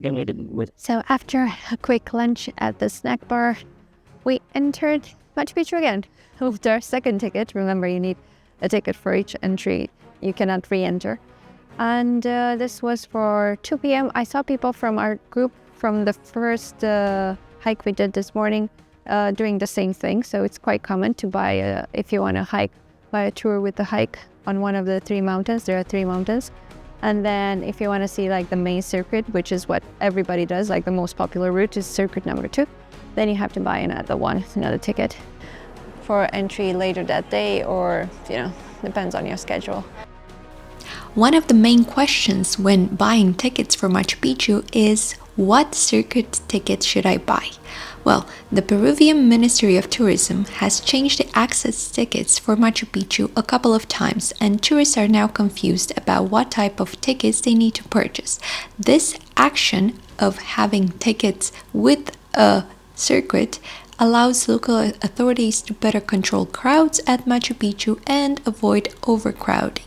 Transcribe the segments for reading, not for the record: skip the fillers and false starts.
So after a quick lunch at the snack bar, we entered Machu Picchu again with our second ticket. Remember, you need a ticket for each entry. You cannot re-enter. And this was for 2 p.m. I saw people from our group from the first hike we did this morning doing the same thing. So it's quite common to buy, if you want to hike, buy a tour with the hike on one of the 3 mountains. There are 3 mountains. And then if you want to see like the main circuit, which is what everybody does, like the most popular route is circuit number 2, then you have to buy another ticket for entry later that day, or, depends on your schedule. One of the main questions when buying tickets for Machu Picchu is, what circuit ticket should I buy? Well, the Peruvian Ministry of Tourism has changed the access tickets for Machu Picchu a couple of times, and tourists are now confused about what type of tickets they need to purchase. This action of having tickets with a circuit allows local authorities to better control crowds at Machu Picchu and avoid overcrowding.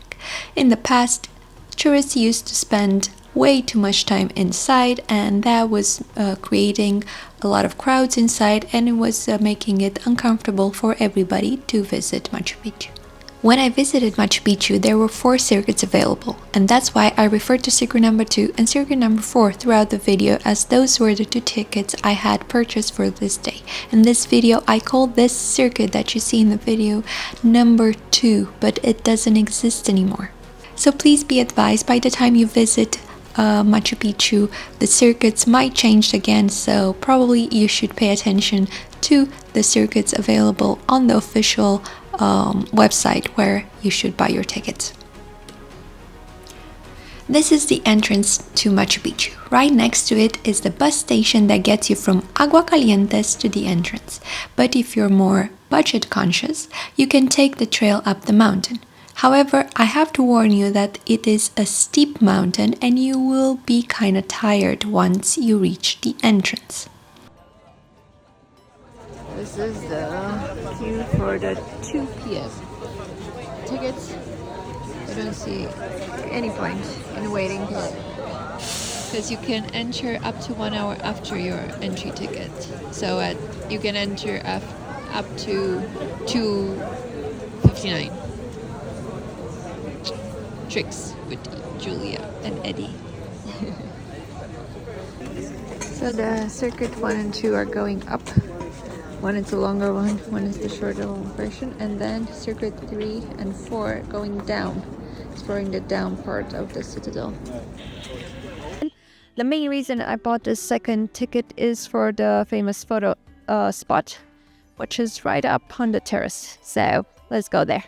In the past, tourists used to spend way too much time inside, and that was creating a lot of crowds inside, and it was making it uncomfortable for everybody to visit Machu Picchu. When I visited Machu Picchu, there were 4 circuits available, and that's why I referred to circuit number 2 and circuit number 4 throughout the video, as those were the 2 tickets I had purchased for this day. In this video, I called this circuit that you see in the video number 2, but it doesn't exist anymore. So please be advised, by the time you visit Machu Picchu, the circuits might change again, so probably you should pay attention to the circuits available on the official website where you should buy your tickets. This is the entrance to Machu Picchu. Right next to it is the bus station that gets you from Aguascalientes to the entrance. But if you're more budget conscious, you can take the trail up the mountain. However, I have to warn you that it is a steep mountain and you will be kind of tired once you reach the entrance. This is the queue for the 2 p.m. tickets. I don't see any point in waiting because you can enter up to 1 hour after your entry ticket. So you can enter up to 2:59. Tricks with Julia and Eddie. So the circuit 1 and 2 are going up. One is the longer one is the shorter version, and then circuit 3 and 4 going down, exploring the down part of the citadel. The main reason I bought this second ticket is for the famous photo spot, which is right up on the terrace. So let's go there.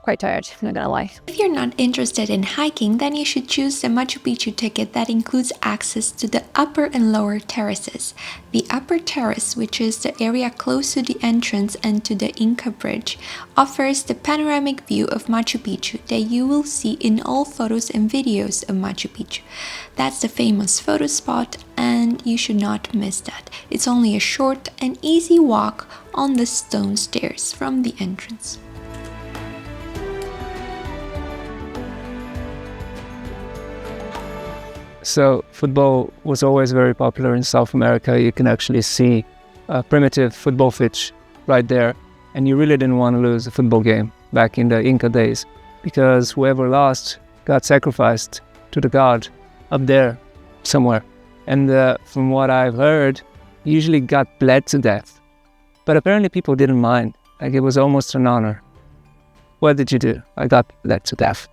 Quite tired, I'm not gonna lie. If you're not interested in hiking, then you should choose the Machu Picchu ticket that includes access to the upper and lower terraces. The upper terrace, which is the area close to the entrance and to the Inca Bridge, offers the panoramic view of Machu Picchu that you will see in all photos and videos of Machu Picchu. That's the famous photo spot, and you should not miss that. It's only a short and easy walk on the stone stairs from the entrance. So football was always very popular in South America. You can actually see a primitive football pitch right there. And you really didn't want to lose a football game back in the Inca days, because whoever lost got sacrificed to the god up there somewhere. And from what I've heard, he usually got bled to death. But apparently people didn't mind. Like, it was almost an honor. What did you do? I got bled to death.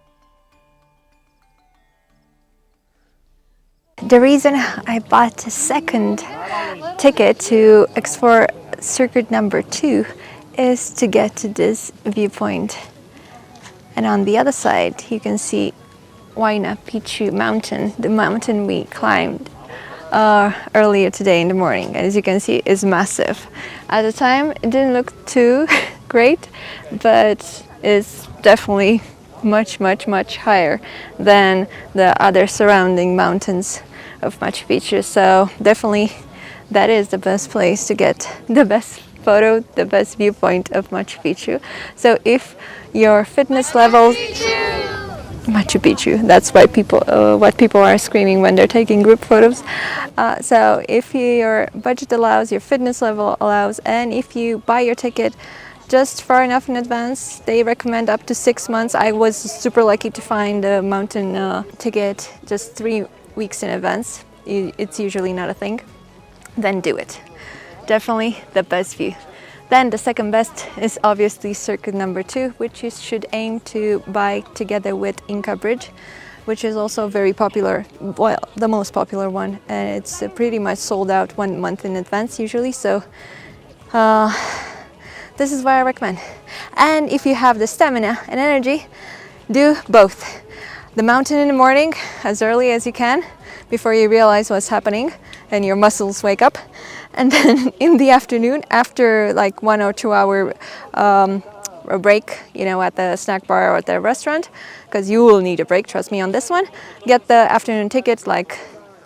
The reason I bought a second ticket to explore circuit number 2 is to get to this viewpoint. And on the other side, you can see Wayna Picchu mountain, the mountain we climbed earlier today in the morning. As you can see, it's massive. At the time, it didn't look too great, but it's definitely much higher than the other surrounding mountains of Machu Picchu. So definitely that is the best place to get the best photo, the best viewpoint of Machu Picchu. So if your fitness levels Machu Picchu. That's why what people are screaming when they're taking group photos. So if your budget allows, your fitness level allows, and if you buy your ticket just far enough in advance, they recommend up to 6 months. I was super lucky to find a mountain ticket just 3 weeks in advance. It's usually not a thing. Then do it. Definitely the best view. Then the second best is obviously circuit number 2, which you should aim to buy together with Inca Bridge, which is also very popular, well, the most popular one, and it's pretty much sold out 1 month in advance usually, so this is what I recommend. And if you have the stamina and energy, do both. The mountain in the morning, as early as you can, before you realize what's happening and your muscles wake up. And then in the afternoon, after like 1 or 2 hour break, you know, at the snack bar or at the restaurant, because you will need a break, trust me on this one. Get the afternoon tickets like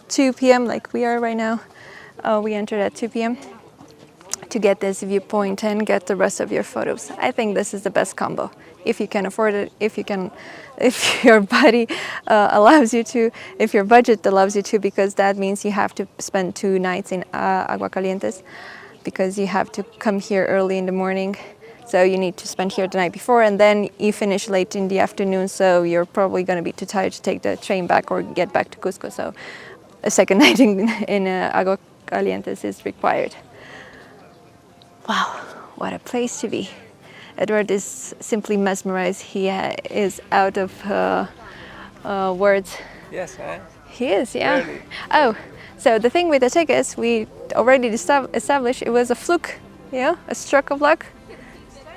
2 p.m. like we are right now. We entered at 2 p.m. to get this viewpoint and get the rest of your photos. I think this is the best combo. If you can afford it, if your body allows you to, if your budget allows you to, because that means you have to spend 2 nights in Aguascalientes, because you have to come here early in the morning. So you need to spend here the night before, and then you finish late in the afternoon, so you're probably going to be too tired to take the train back or get back to Cusco. So a second night in Aguascalientes is required. Wow, what a place to be. Edward is simply mesmerized. He is out of words. Yes, I am. He is, yeah. Really? Oh, so the thing with the tickets, we already established it was a fluke, you know, a stroke of luck.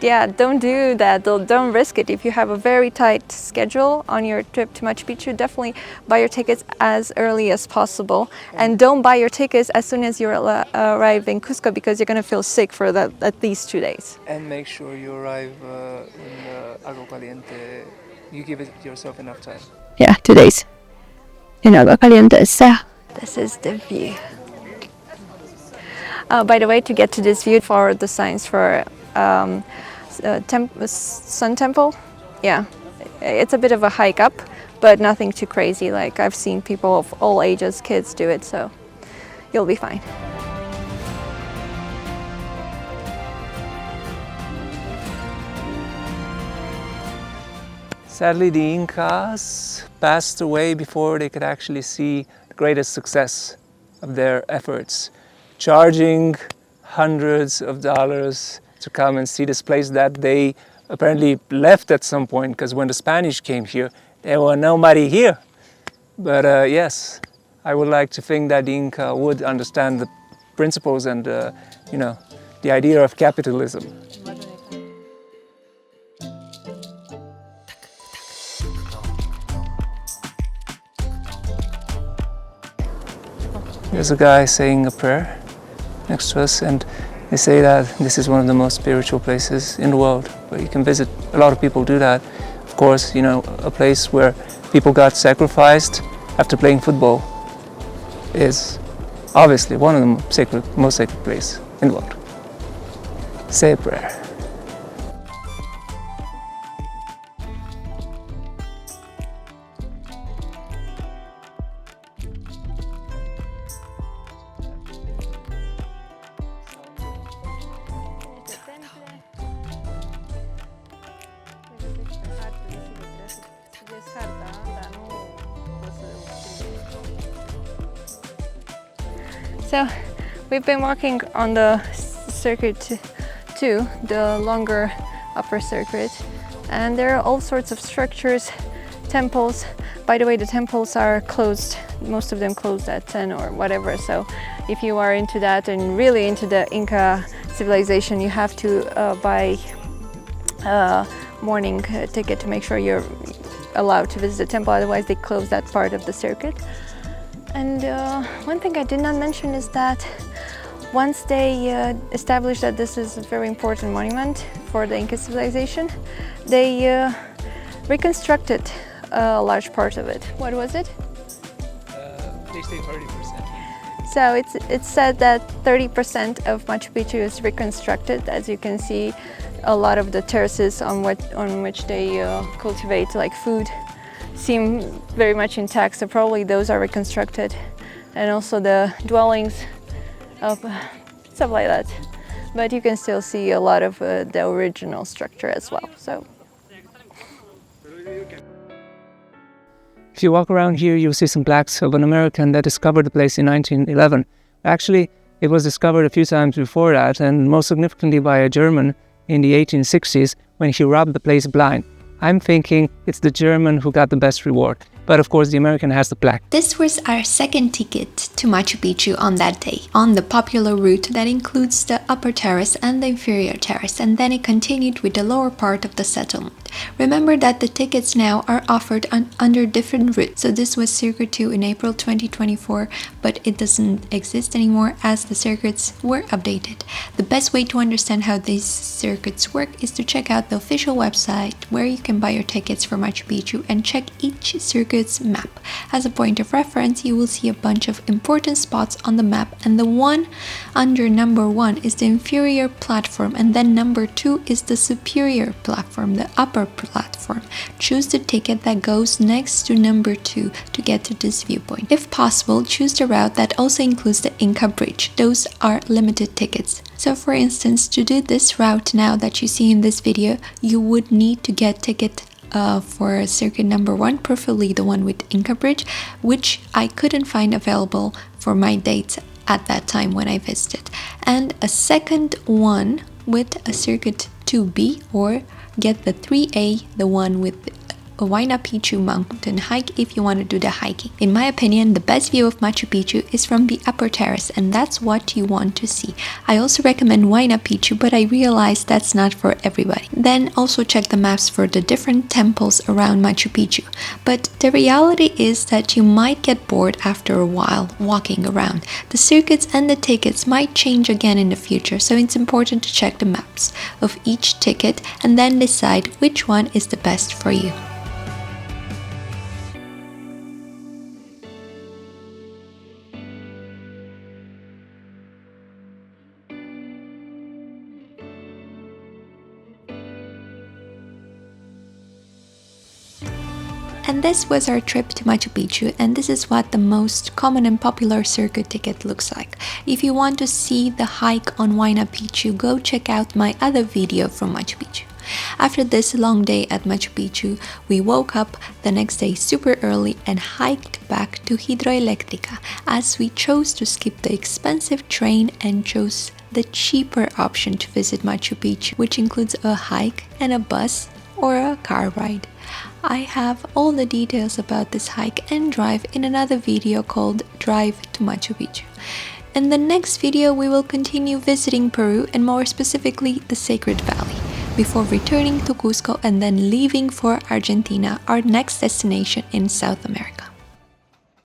Yeah, don't do that. Don't risk it. If you have a very tight schedule on your trip to Machu Picchu, definitely buy your tickets as early as possible. And don't buy your tickets as soon as you arrive in Cusco, because you're going to feel sick for at least 2 days. And make sure you arrive in Agua Caliente. You give yourself enough time. Yeah, 2 days in Agua Caliente. This is the view. By the way, to get to this view, follow the signs for Sun Temple. Yeah, it's a bit of a hike up, but nothing too crazy. Like, I've seen people of all ages, kids do it, so you'll be fine. Sadly, the Incas passed away before they could actually see the greatest success of their efforts, charging hundreds of dollars to come and see this place that they apparently left at some point, because when the Spanish came here, there was nobody here. But yes, I would like to think that the Inca would understand the principles and, you know, the idea of capitalism. There's a guy saying a prayer next to us, and they say that this is one of the most spiritual places in the world where you can visit. A lot of people do that. Of course, you know, a place where people got sacrificed after playing football is obviously one of the most sacred places in the world. Say a prayer. So we've been walking on the circuit 2, the longer upper circuit, and there are all sorts of structures, temples. By the way, the temples are closed, most of them closed at 10 or whatever, so if you are into that and really into the Inca civilization, you have to buy a morning ticket to make sure you're allowed to visit the temple, otherwise they close that part of the circuit. And one thing I did not mention is that once they established that this is a very important monument for the Inca civilization, they reconstructed a large part of it. What was it? They say 30%. So it's said that 30% of Machu Picchu is reconstructed. As you can see, a lot of the terraces on which they cultivate like food seem very much intact, so probably those are reconstructed, and also the dwellings of stuff like that. But you can still see a lot of the original structure as well. So if you walk around here, you'll see some plaques of an American that discovered the place in 1911. Actually, it was discovered a few times before that, and most significantly by a German in the 1860s when he robbed the place blind. I'm thinking it's the German who got the best reward. But of course the American has the plaque. This was our second ticket to Machu Picchu on that day, on the popular route that includes the upper terrace and the inferior terrace, and then it continued with the lower part of the settlement. Remember that the tickets now are offered under different routes, so this was Circuit 2 in April 2024, but it doesn't exist anymore as the circuits were updated. The best way to understand how these circuits work is to check out the official website where you can buy your tickets for Machu Picchu and check each circuit's map. As a point of reference, you will see a bunch of important spots on the map, and the one under number 1 is the inferior platform, and then number 2 is the superior platform, the upper platform. Choose the ticket that goes next to number 2 to get to this viewpoint. If possible, choose the route that also includes the Inca Bridge. Those are limited tickets. So for instance, to do this route now that you see in this video, you would need to get ticket for circuit number 1, preferably the one with Inca Bridge, which I couldn't find available for my dates at that time when I visited, and a second one with a circuit 2B, or get the 3A, the one with a Wayna Picchu mountain hike if you want to do the hiking. In my opinion, the best view of Machu Picchu is from the upper terrace, and that's what you want to see. I also recommend Wayna Picchu, but I realize that's not for everybody. Then also check the maps for the different temples around Machu Picchu. But the reality is that you might get bored after a while walking around. The circuits and the tickets might change again in the future, so it's important to check the maps of each ticket and then decide which one is the best for you. And this was our trip to Machu Picchu, and this is what the most common and popular circuit ticket looks like. If you want to see the hike on Wayna Picchu, go check out my other video from Machu Picchu. After this long day at Machu Picchu, we woke up the next day super early and hiked back to Hidroelectrica, as we chose to skip the expensive train and chose the cheaper option to visit Machu Picchu, which includes a hike and a bus or a car ride. I have all the details about this hike and drive in another video called Drive to Machu Picchu. In the next video, we will continue visiting Peru, and more specifically the Sacred Valley, before returning to Cusco and then leaving for Argentina, our next destination in South America.